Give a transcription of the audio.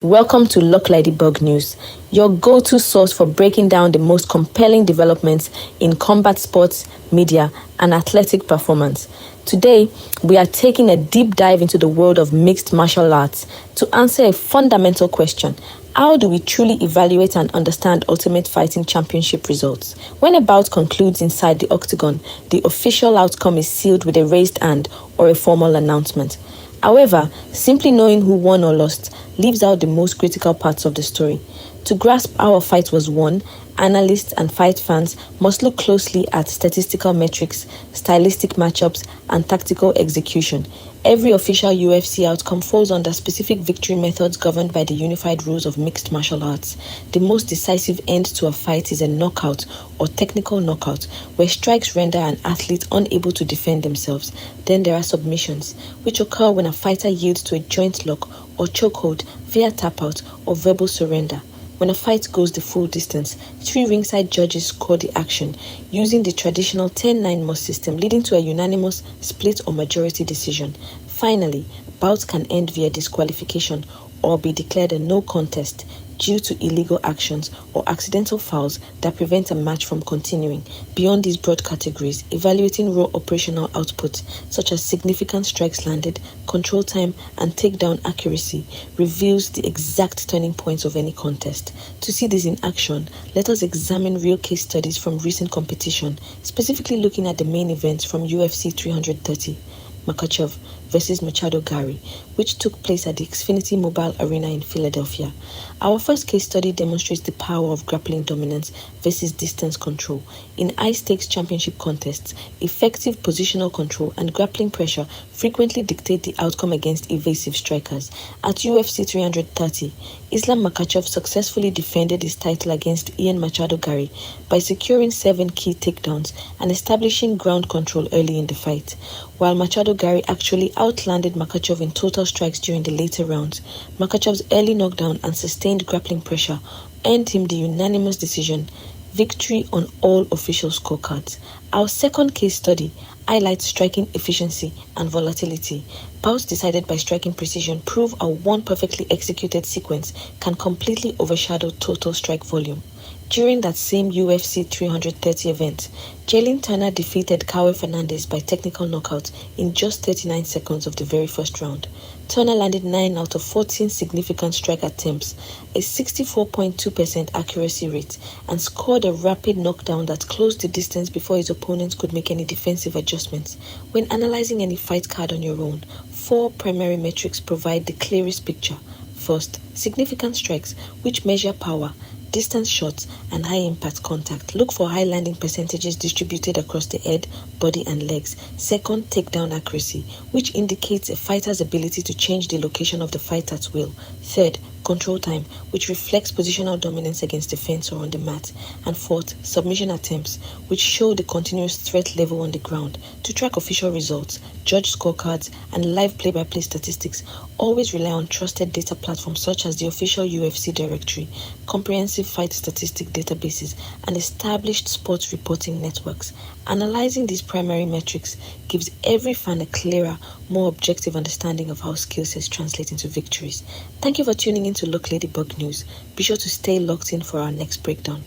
Welcome to Look Ladybug News, your go-to source for breaking down the most compelling developments in combat sports, media, and athletic performance. Today, we are taking a deep dive into the world of mixed martial arts to answer a fundamental question. How do we truly evaluate and understand Ultimate Fighting Championship results? When a bout concludes inside the octagon, the official outcome is sealed with a raised hand or a formal announcement. However, simply knowing who won or lost leaves out the most critical parts of the story. To grasp how a fight was won, analysts and fight fans must look closely at statistical metrics, stylistic matchups, and tactical execution. Every official UFC outcome falls under specific victory methods governed by the unified rules of mixed martial arts. The most decisive end to a fight is a knockout or technical knockout, where strikes render an athlete unable to defend themselves. Then there are submissions, which occur when a fighter yields to a joint lock or chokehold via tap-out or verbal surrender. When a fight goes the full distance, 3 ringside judges score the action using the traditional 10-9 must system, leading to a unanimous split or majority decision. Finally, bouts can end via disqualification or be declared a no contest due to illegal actions or accidental fouls that prevent a match from continuing. Beyond these broad categories, evaluating raw operational output, such as significant strikes landed, control time, and takedown accuracy, reveals the exact turning points of any contest. To see this in action, let us examine real case studies from recent competition, specifically looking at the main events from UFC 330. Makhachev versus Machado Gary, which took place at the Xfinity Mobile Arena in Philadelphia. Our first case study demonstrates the power of grappling dominance versus distance control. In high-stakes championship contests, effective positional control and grappling pressure frequently dictate the outcome against evasive strikers. At UFC 330, Islam Makhachev successfully defended his title against Ian Machado Gary by securing 7 key takedowns and establishing ground control early in the fight. While Machado Gary actually outlanded Makhachev in total strikes during the later rounds, Makhachev's early knockdown and sustained grappling pressure earned him the unanimous decision victory on all official scorecards. Our second case study highlights striking efficiency and volatility. Bouts decided by striking precision prove how one perfectly executed sequence can completely overshadow total strike volume. During that same UFC 330 event, Jalen Turner defeated Kaue Fernandez by technical knockout in just 39 seconds of the very first round. Turner landed 9 out of 14 significant strike attempts, a 64.2% accuracy rate, and scored a rapid knockdown that closed the distance before his opponent could make any defensive adjustments. When analyzing any fight card on your own, 4 primary metrics provide the clearest picture. First, significant strikes, which measure power, distance shots, and high-impact contact. Look for high landing percentages distributed across the head, body, and legs. Second, takedown accuracy, which indicates a fighter's ability to change the location of the fight at will. Third, control time, which reflects positional dominance against the fence or on the mat. And fourth, submission attempts, which show the continuous threat level on the ground. To track official results, judge scorecards, and live play-by-play statistics, always rely on trusted data platforms such as the official UFC directory, comprehensive fight statistic databases, and established sports reporting networks. Analyzing these primary metrics gives every fan a clearer, more objective understanding of how skill sets translate into victories. Thank you for tuning in to Look Ladybug News. Be sure to stay locked in for our next breakdown.